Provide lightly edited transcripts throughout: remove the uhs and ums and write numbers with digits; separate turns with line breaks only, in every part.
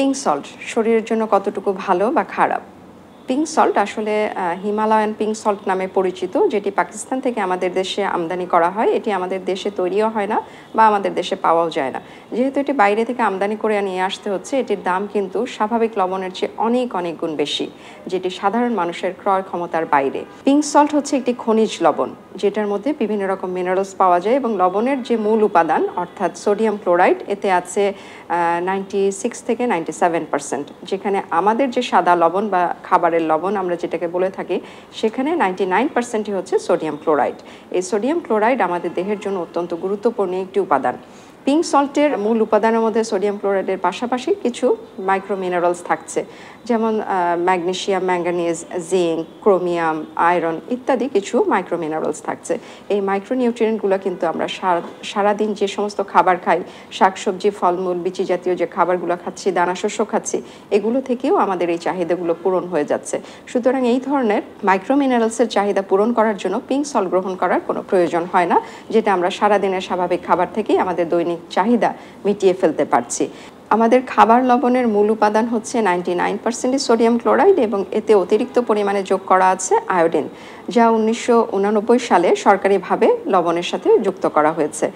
Pink salt শরীরের জন্য কতটুকু ভালো বা খারাপ? পিঙ্ক সল্ট আসলে হিমালয়ান পিঙ্ক সল্ট নামে পরিচিত, যেটি পাকিস্তান থেকে আমাদের দেশে আমদানি করা হয়। এটি আমাদের দেশে তৈরিও হয় না বা আমাদের দেশে পাওয়াও যায় না। যেহেতু এটি বাইরে থেকে আমদানি করে নিয়ে আসতে হচ্ছে, এটির দাম কিন্তু স্বাভাবিক লবণের চেয়ে অনেক অনেক গুণ বেশি, যেটি সাধারণ মানুষের ক্রয় ক্ষমতার বাইরে। পিঙ্ক সল্ট হচ্ছে একটি খনিজ লবণ, যেটার মধ্যে বিভিন্ন রকম মিনারেলস পাওয়া যায় এবং লবণের যে মূল উপাদান অর্থাৎ সোডিয়াম ক্লোরাইড, এতে আছে 96 থেকে 97%, যেখানে আমাদের যে সাদা লবণ বা খাবারের লবণ আমরা যেটাকে বলে থাকি, সেখানে 99%ই হচ্ছে সোডিয়াম ক্লোরাইড। এই সোডিয়াম ক্লোরাইড আমাদের দেহের জন্য অত্যন্ত গুরুত্বপূর্ণ একটি উপাদান। পিঙ্ক সল্টের মূল উপাদানের মধ্যে সোডিয়াম ক্লোরাইডের পাশাপাশি কিছু মাইক্রো মিনারেলস থাকছে, যেমন magnesium, manganese, zinc, chromium, iron ইত্যাদি কিছু মাইক্রো মিনারেলস থাকছে। এই মাইক্রো নিউট্রিয়েন্টগুলো কিন্তু আমরা সারাদিন যে সমস্ত খাবার খাই, শাকসবজি, ফলমূল, বিচি জাতীয় যে খাবারগুলো খাচ্ছি, দানাশস্য খাচ্ছি, এগুলো থেকেও আমাদের এই চাহিদাগুলো পূরণ হয়ে যাচ্ছে। সুতরাং এই ধরনের মাইক্রো মিনারেলসের চাহিদা পূরণ করার জন্য পিঙ্ক সল্ট গ্রহণ করার কোনো প্রয়োজন হয় না, যেটা আমরা সারাদিনের স্বাভাবিক খাবার থেকেই আমাদের দৈনিক চাহিদা মিটিয়ে ফেলতে পারছি। আমাদের খাবার লবণের মূল উপাদান হচ্ছে 99% সোডিয়াম ক্লোরাইড এবং এতে অতিরিক্ত পরিমাণে যোগ করা আছে আয়োডিন, যা 1989 সালে সরকারিভাবে লবণের সাথে যুক্ত করা হয়েছে।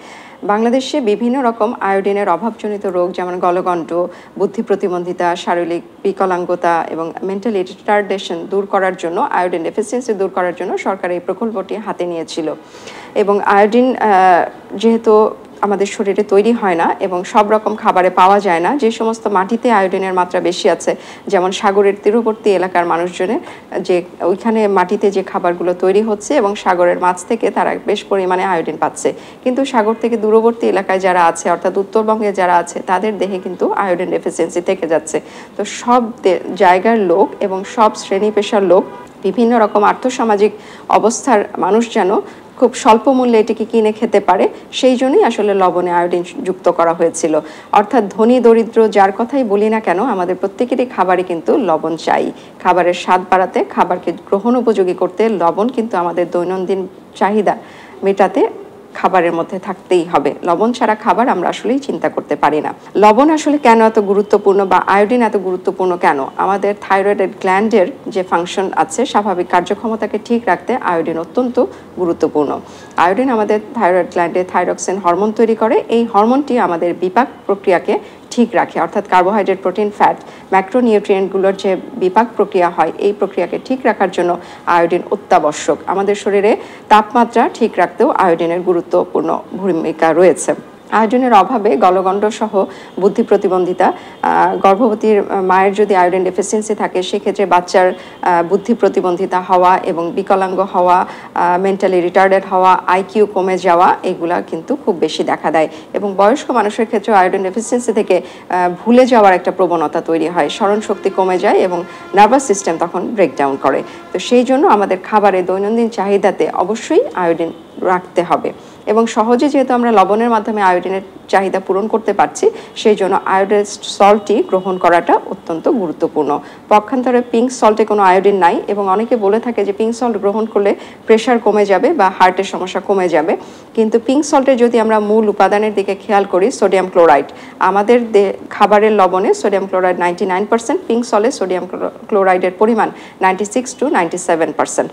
বাংলাদেশে বিভিন্ন রকম আয়োডিনের অভাবজনিত রোগ, যেমন গলগণ্ড, বুদ্ধি প্রতিবন্ধিতা, শারীরিক বিকলাঙ্গতা এবং মেন্টাল রিটার্ডেশন দূর করার জন্য, আয়োডিন ডেফিসিয়েন্সি দূর করার জন্য সরকার এই প্রকল্পটি হাতে নিয়েছিল। এবং আয়োডিন যেহেতু আমাদের শরীরে তৈরি হয় না এবং সব রকম খাবারে পাওয়া যায় না, যে সমস্ত মাটিতে আয়োডিনের মাত্রা বেশি আছে, যেমন সাগরের তীরবর্তী এলাকার মানুষজনের যে ওইখানে মাটিতে যে খাবারগুলো তৈরি হচ্ছে এবং সাগরের মাছ থেকে তারা বেশ পরিমাণে আয়োডিন পাচ্ছে, কিন্তু সাগর থেকে দূরবর্তী এলাকায় যারা আছে, অর্থাৎ উত্তরবঙ্গে যারা আছে, তাদের দেহে কিন্তু আয়োডিন ডেফিসিয়েন্সি থেকে যাচ্ছে। তো সব জায়গার লোক এবং সব শ্রেণী পেশার লোক, বিভিন্ন রকম আর্থসামাজিক অবস্থার মানুষ যেন খুব স্বল্প মূল্যে এটিকে কিনে খেতে পারে, সেই জন্যই আসলে লবণে আয়োডিন যুক্ত করা হয়েছিল। অর্থাৎ ধনী দরিদ্র যার কথাই বলি না কেন, আমাদের প্রত্যেকেরই খাবারে কিন্তু লবণ চাই। খাবারের স্বাদ বাড়াতে, খাবারকে গ্রহণ উপযোগী করতে লবণ কিন্তু আমাদের দৈনন্দিন চাহিদা মেটাতে খাবারের মধ্যে থাকতেই হবে। লবণ ছাড়া খাবার আমরা আসলেই চিন্তা করতে পারি না। লবণ আসলে কেন এত গুরুত্বপূর্ণ বা আয়োডিন এত গুরুত্বপূর্ণ কেন? আমাদের থাইরয়েড গ্ল্যান্ডের যে ফাংশন আছে, স্বাভাবিক কার্যক্ষমতাকে ঠিক রাখতে আয়োডিন অত্যন্ত গুরুত্বপূর্ণ। আয়োডিন আমাদের থাইরয়েড গ্ল্যান্ডে থাইরক্সিন হরমোন তৈরি করে। এই হরমোনটি আমাদের বিপাক প্রক্রিয়াকে ঠিক রাখে, অর্থাৎ কার্বোহাইড্রেট, প্রোটিন, ফ্যাট, ম্যাক্রোনিউট্রিয়েন্টগুলোর যে বিপাক প্রক্রিয়া হয়, এই প্রক্রিয়াকে ঠিক রাখার জন্য আয়োডিন অত্যাবশ্যক। আমাদের শরীরে তাপমাত্রা ঠিক রাখতেও আয়োডিনের গুরুত্বপূর্ণ ভূমিকা রয়েছে। আয়োডিনের অভাবে গলগণ্ড সহ বুদ্ধি প্রতিবন্ধিতা, গর্ভবতীর মায়ের যদি আয়োডিন ডেফিসিয়েন্সি থাকে, সেক্ষেত্রে বাচ্চার বুদ্ধি প্রতিবন্ধিতা হওয়া এবং বিকলাঙ্গ হওয়া, মেন্টালি রিটার্ডেড হওয়া, আইকিউ কমে যাওয়া, এগুলা কিন্তু খুব বেশি দেখা দেয়। এবং বয়স্ক মানুষের ক্ষেত্রে আয়োডিন ডেফিসিয়েন্সি থেকে ভুলে যাওয়ার একটা প্রবণতা তৈরি হয়, স্মরণ শক্তি কমে যায় এবং নার্ভাস সিস্টেম তখন ব্রেকডাউন করে। তো সেই জন্য আমাদের খাবারে দৈনন্দিন চাহিদাতে অবশ্যই আয়োডিন রাখতে হবে। এবং সহজে যেহেতু আমরা লবণের মাধ্যমে আয়োডিনের চাহিদা পূরণ করতে পারছি, সেই জন্য আয়োডাইজড সল্টটি গ্রহণ করাটা অত্যন্ত গুরুত্বপূর্ণ। পক্ষান্তরে পিঙ্ক সল্টে কোনো আয়োডিন নাই এবং অনেকে বলে থাকে যে পিঙ্ক সল্ট গ্রহণ করলে প্রেশার কমে যাবে বা হার্টের সমস্যা কমে যাবে, কিন্তু পিঙ্ক সল্টের যদি আমরা মূল উপাদানের দিকে খেয়াল করি, সোডিয়াম ক্লোরাইড, আমাদের খাবারের লবণে সোডিয়াম ক্লোরাইড 99%, পিঙ্ক সল্টে সোডিয়াম ক্লোরাইডের পরিমাণ 96 to 97%।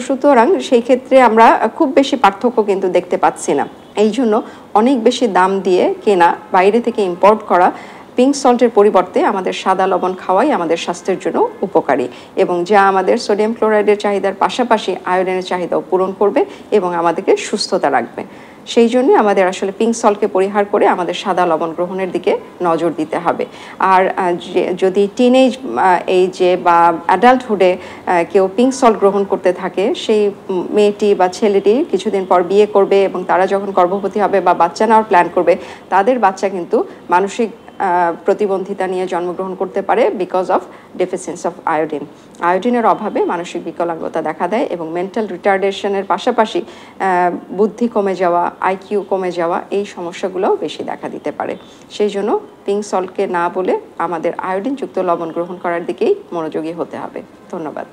সুতরাং সেই ক্ষেত্রে আমরা খুব বেশি পার্থক্য কিন্তু দেখতে পাচ্ছি না। এই জন্য অনেক বেশি দাম দিয়ে কেনা, বাইরে থেকে ইম্পোর্ট করা পিঙ্ক সল্টের পরিবর্তে আমাদের সাদা লবণ খাওয়াই আমাদের স্বাস্থ্যের জন্য উপকারী এবং যা আমাদের সোডিয়াম ক্লোরাইডের চাহিদার পাশাপাশি আয়োডিনের চাহিদাও পূরণ করবে এবং আমাদেরকে সুস্থতা রাখবে। সেই জন্য আমাদের আসলে পিঙ্ক সল্টকে পরিহার করে আমাদের সাদা লবণ গ্রহণের দিকে নজর দিতে হবে। আর যদি টিনেজ এইজে বা অ্যাডাল্টহুডে কেউ পিঙ্ক সল্ট গ্রহণ করতে থাকে, সেই মেয়েটি বা ছেলেটি কিছুদিন পর বিয়ে করবে এবং তারা যখন গর্ভবতী হবে বা বাচ্চা নেওয়ার প্ল্যান করবে, তাদের বাচ্চা কিন্তু মানসিক প্রতিবন্ধিতা নিয়ে জন্মগ্রহণ করতে পারে because of deficiency of iodine. আয়োডিনের অভাবে মানসিক বিকলাঙ্গতা দেখা দেয় এবং মেন্টাল রিটার্ডেশনের পাশাপাশি বুদ্ধি কমে যাওয়া, আইকিউ কমে যাওয়া, এই সমস্যাগুলোও বেশি দেখা দিতে পারে। সেই জন্য পিঙ্ক সল্টকে না বলে আমাদের আয়োডিনযুক্ত লবণ গ্রহণ করার দিকেই মনোযোগী হতে হবে। ধন্যবাদ।